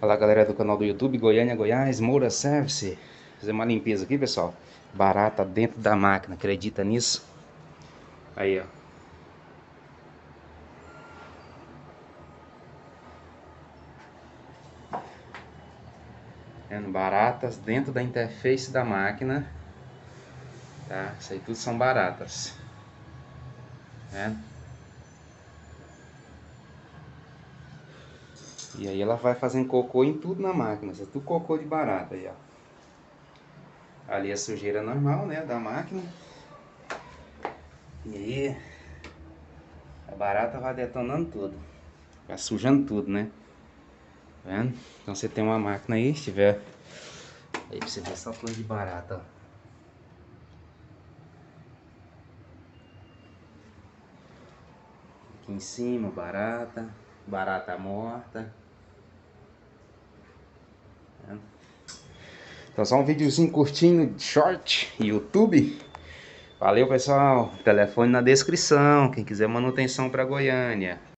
Fala galera do canal do YouTube, Goiânia, Goiás, Moura Service. Fazer uma limpeza aqui, pessoal. Barata dentro da máquina, acredita nisso? Aí, ó. Vendo? Baratas dentro da interface da máquina. Tá? Isso aí tudo são baratas. Vendo? E aí ela vai fazendo cocô em tudo na máquina. Isso é tudo cocô de barata aí, ó. Ali a sujeira normal, né, da máquina. E aí a barata vai detonando tudo. Vai sujando tudo, né? Tá vendo? Então você tem uma máquina aí, se tiver aí pra você ver só coisa de barata, ó. Aqui em cima, barata, barata morta. Então só um videozinho curtinho, short, YouTube. Valeu pessoal, telefone na descrição, quem quiser manutenção para Goiânia.